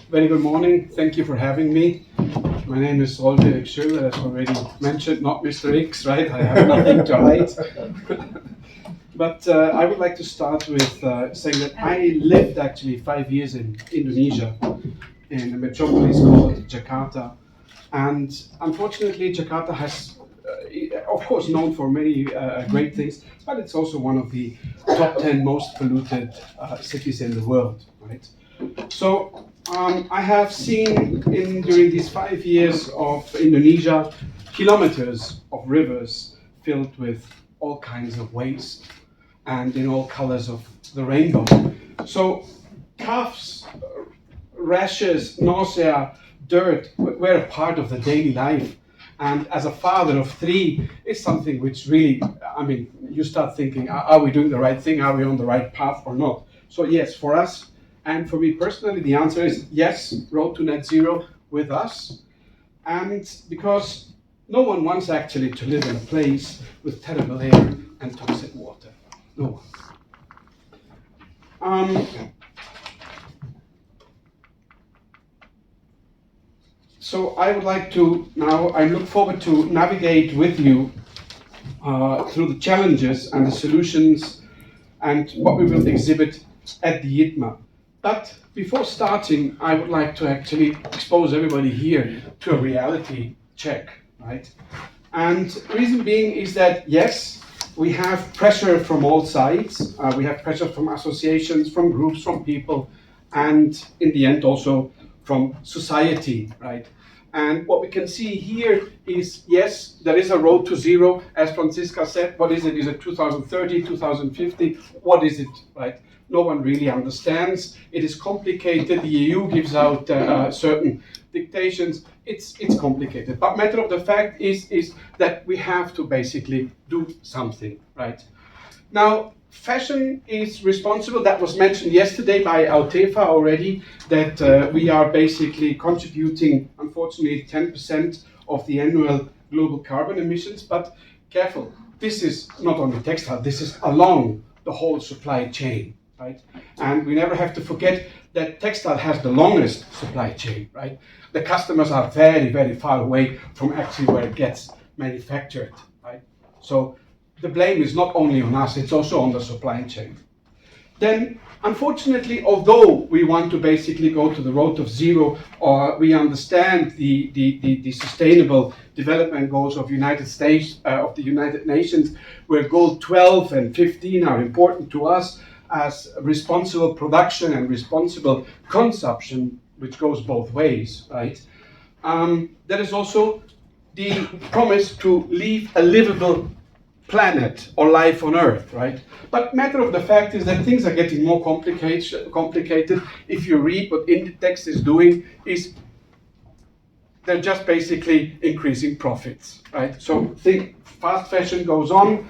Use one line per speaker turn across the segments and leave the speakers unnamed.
Very good morning. Thank you for having me. My name is Rolf Erik Schoeler, as already mentioned, not Mr. X, right? I have nothing to hide. But I would like to start with saying that I lived actually 5 years in Indonesia, in a metropolis called Jakarta. And unfortunately, Jakarta has, of course, known for many great things, but it's also one of the top 10 most polluted cities in the world, right? So I have seen during these 5 years of Indonesia kilometers of rivers filled with all kinds of waste and in all colors of the rainbow. So coughs, rashes, nausea, dirt were a part of the daily life. And as a father of 3, it's something which really, you start thinking, are we doing the right thing? Are we on the right path or not? So yes, for us, and for me personally, the answer is yes, road to net zero with us. And because no one wants actually to live in a place with terrible air and toxic water. No one. So I would like to now, I look forward to navigate with you through the challenges and the solutions and what we will exhibit at the ITMA. But before starting, I would like to actually expose everybody here to a reality check, right? And the reason being is that, yes, we have pressure from all sides. We have pressure from associations, from groups, from people, and in the end also from society, right? And what we can see here is, yes, there is a road to zero, as Franziska said. What is it? Is it 2030, 2050? What is it, right? No one really understands. It is complicated. The EU gives out certain dictations. It's complicated. But matter of the fact is that we have to basically do something, right? Now, fashion is responsible. That was mentioned yesterday by Autefa already, that we are basically contributing, unfortunately, 10% of the annual global carbon emissions. But careful, this is not only textile, this is along the whole supply chain, right? And we never have to forget that textile has the longest supply chain, right? The customers are very, very far away from actually where it gets manufactured, right? So the blame is not only on us, it's also on the supply chain. Then, unfortunately, although we want to basically go to the road of zero, or we understand the sustainable development goals of United States, of the United Nations, where goal 12 and 15 are important to us as responsible production and responsible consumption, which goes both ways, right? There is also the promise to leave a livable planet or life on Earth, right? But matter of the fact is that things are getting more complicated. If you read what Inditex is doing, is they're just basically increasing profits, right? So think fast fashion goes on,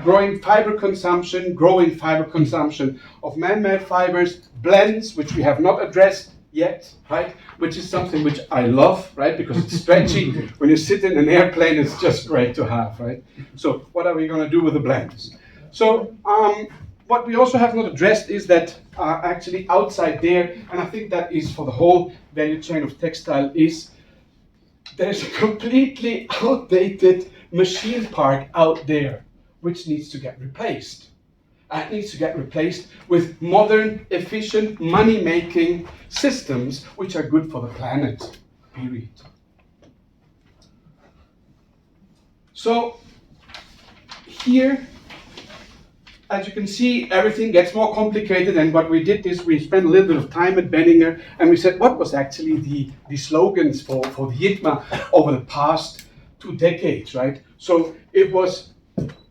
growing fiber consumption of man-made fibers, blends, which we have not addressed yet, right? Which is something which I love, right? Because it's stretchy. When you sit in an airplane, it's just great to have, right? So what are we going to do with the blends? So what we also have not addressed is that actually outside there, and I think that is for the whole value chain of textile, is there's a completely outdated machine park out there which needs to get replaced. It needs to get replaced with modern, efficient, money-making systems which are good for the planet, period. So here, as you can see, everything gets more complicated, and what we did is we spent a little bit of time at Benninger, and we said what was actually the slogans for the ITMA over the past 2 decades, right? So it was,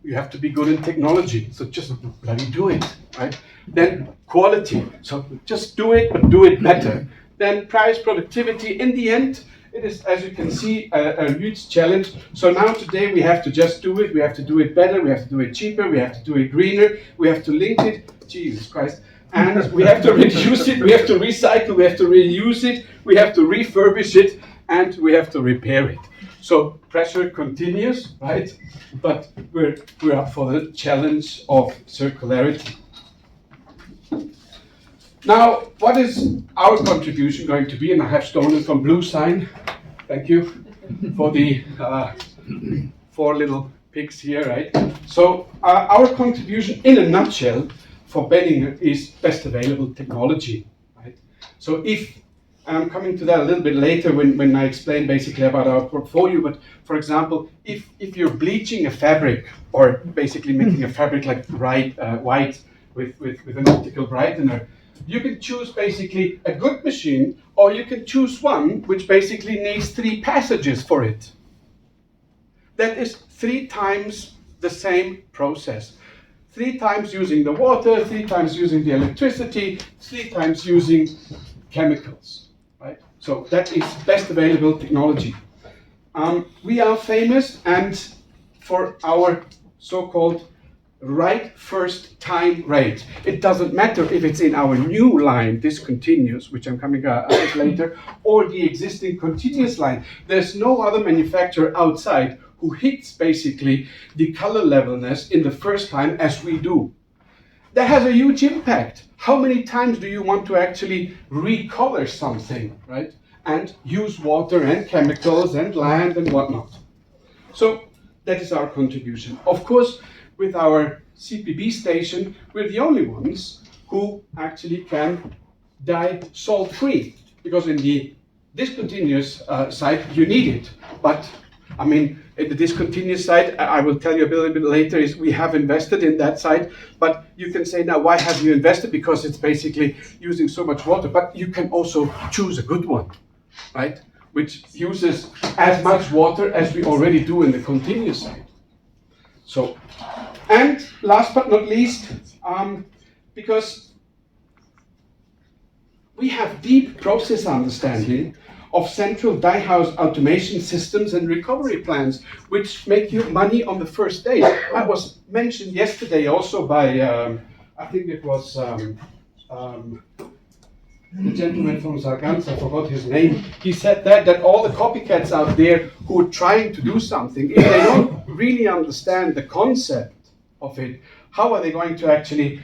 you have to be good in technology, so just bloody do it, right? Then quality, so just do it, but do it better. Then price, productivity. In the end, it is, as you can see, a huge challenge. So now today we have to just do it, we have to do it better, we have to do it cheaper, we have to do it greener, we have to link it, Jesus Christ, and we have to reduce it, we have to recycle, we have to reuse it, we have to refurbish it, and we have to repair it. So pressure continues, right? But we're up for the challenge of circularity. Now, what is our contribution going to be? And I have stolen from Blue Sign. Thank you for the 4 little pigs here, right? So our contribution in a nutshell for Benninger is best available technology, right? So if, I'm coming to that a little bit later when I explain basically about our portfolio, but for example, if you're bleaching a fabric or basically making a fabric like white with an optical brightener, you can choose basically a good machine, or you can choose one which basically needs 3 passages for it. That is 3 times the same process. 3 times using the water, 3 times using the electricity, 3 times using chemicals, right? So that is best available technology. We are famous and for our so-called right first time rate. It doesn't matter if it's in our new line, discontinuous, which I'm coming a bit later, or the existing continuous line. There's no other manufacturer outside who hits basically the color levelness in the first time as we do. That has a huge impact. How many times do you want to actually recolor something, right? And use water and chemicals and land and whatnot. So that is our contribution. Of course, with our CPB station, we're the only ones who actually can dye salt-free, because in the discontinuous side, you need it. But I mean, in the discontinuous side, I will tell you a little bit later, is we have invested in that side. But you can say now, why have you invested? Because it's basically using so much water. But you can also choose a good one, right? Which uses as much water as we already do in the continuous side. So, and last but not least, because we have deep process understanding of central dye house automation systems and recovery plans, which make you money on the first day. That was mentioned yesterday also by, I think it was the gentleman from Sargans, I forgot his name. He said that all the copycats out there who are trying to do something, if they don't really understand the concept of it, how are they going to actually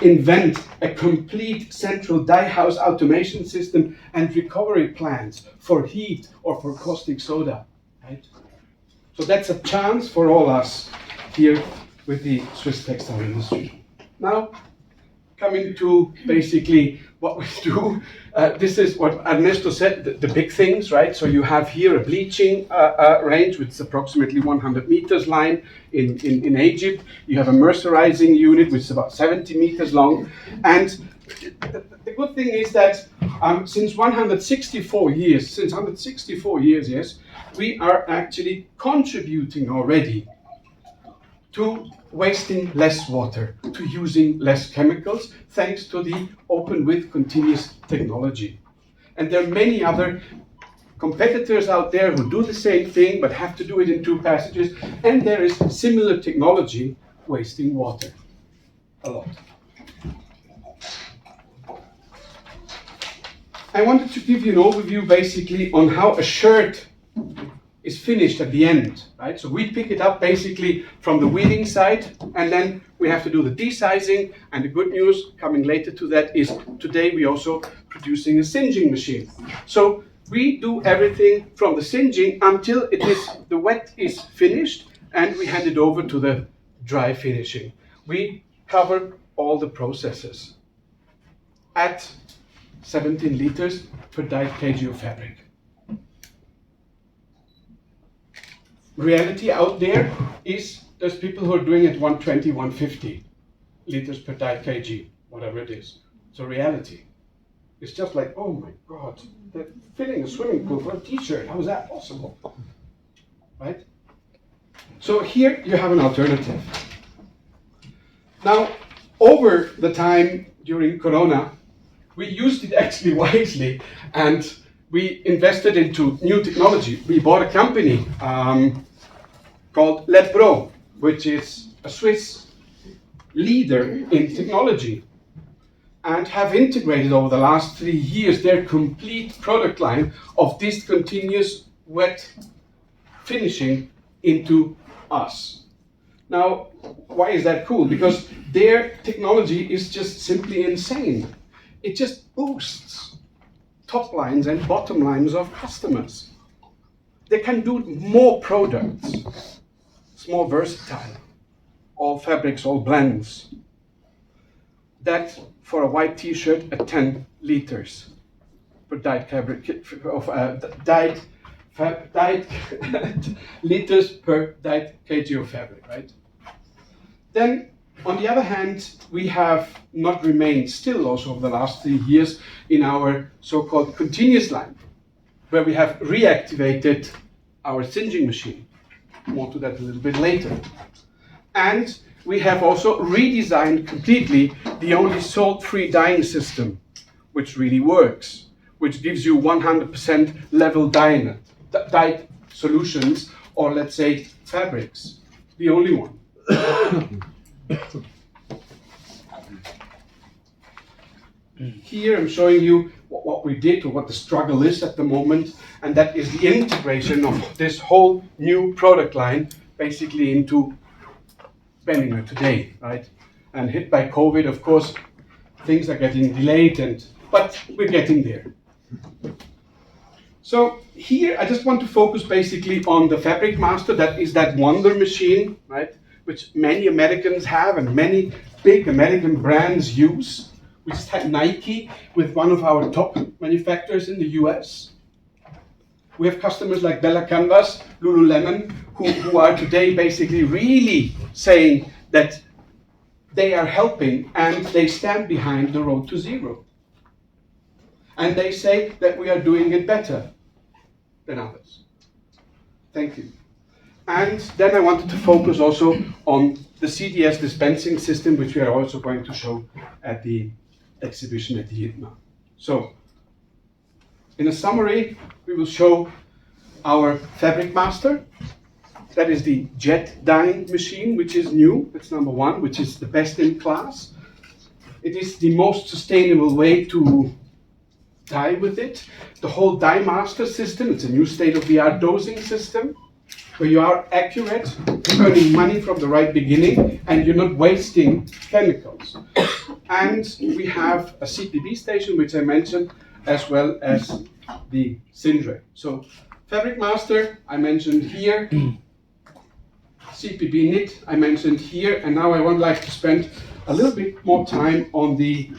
invent a complete central dye house automation system and recovery plans for heat or for caustic soda, right? So that's a chance for all us here with the Swiss textile industry. Now, coming to basically what we do, this is what Ernesto said, the big things, right? So you have here a bleaching range, which is approximately 100 meters line in Egypt. You have a mercerizing unit, which is about 70 meters long. And the good thing is that since 164 years, yes, we are actually contributing already to wasting less water, to using less chemicals, thanks to the open width continuous technology. And there are many other competitors out there who do the same thing, but have to do it in 2 passages, and there is similar technology wasting water a lot. I wanted to give you an overview basically on how a shirt is finished at the end, right? So we pick it up basically from the weaving side, and then we have to do the desizing. And the good news coming later to that is today we also producing a singeing machine. So we do everything from the singeing until the wet is finished, and we hand it over to the dry finishing. We cover all the processes at 17 liters per dyed kg of fabric. Reality out there is there's people who are doing it 120, 150 liters per dyed kg, whatever it is. So reality. It's just like, oh my God, they're filling a swimming pool for a t-shirt. How is that possible? Right? So here you have an alternative. Now, over the time during Corona, we used it actually wisely, and we invested into new technology. We bought a company called LedPro, which is a Swiss leader in technology, and have integrated over the last 3 years their complete product line of discontinuous wet finishing into us. Now, why is that cool? Because their technology is just simply insane. it just boosts top lines and bottom lines of customers. They can do more products. It's more versatile. All fabrics, all blends. That for a white t-shirt at 10 liters per dyed fabric of dyed liters per dyed kg of fabric, right? Then, on the other hand, we have not remained still also over the last 3 years in our so-called continuous line, where we have reactivated our singeing machine. More to that a little bit later. And we have also redesigned completely the only salt-free dyeing system, which really works, which gives you 100% level dyed solutions, or let's say fabrics, the only one. Here I'm showing you what we did, or what the struggle is at the moment, and that is the integration of this whole new product line basically into Benninger today, right? And hit by COVID, of course, things are getting delayed, but we're getting there. So here I just want to focus basically on the Fabric Master. That is that wonder machine, right? Which many Americans have and many big American brands use. We just had Nike with one of our top manufacturers in the US. We have customers like Bella Canvas, Lululemon, who are today basically really saying that they are helping and they stand behind the road to zero. And they say that we are doing it better than others. Thank you. And then I wanted to focus also on the CDS dispensing system, which we are also going to show at the exhibition at the ITMA. So, in a summary, we will show our Fabric Master. That is the jet dyeing machine, which is new. That's number one, which is the best in class. It is the most sustainable way to dye with it. The whole Dye Master system, it's a new state-of-the-art dosing system, where you are accurate, earning money from the right beginning, and you're not wasting chemicals. And we have a CPB station, which I mentioned, as well as the Sindre. So Fabric Master, I mentioned here. CPB knit, I mentioned here. And now I would like to spend a little bit more time on the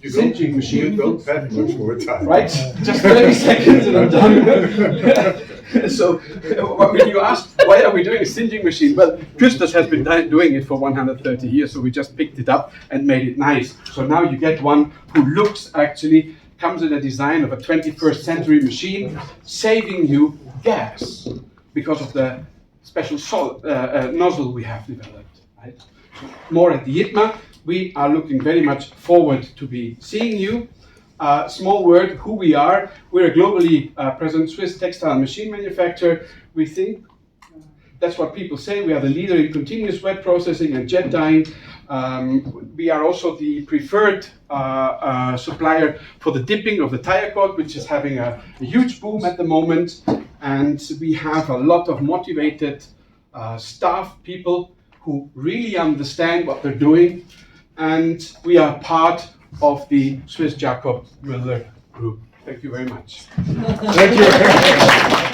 singeing machine.
You don't spend much more time.
Right? Just 30 seconds and I'm done. So when you ask, why are we doing a singeing machine? Well, Küsters has been doing it for 130 years, so we just picked it up and made it nice. So now you get one who looks actually, comes in a design of a 21st century machine, saving you gas because of the special nozzle we have developed. Right? So more at the ITMA. We are looking very much forward to be seeing you. Small word, who we are. We're a globally present Swiss textile machine manufacturer. We think, that's what people say, we are the leader in continuous wet processing and jet dyeing. We are also the preferred supplier for the dipping of the tire cord, which is having a huge boom at the moment. And we have a lot of motivated staff, people who really understand what they're doing. And we are part of the Swiss Jacob Müller Group. Thank you very much.
Thank you.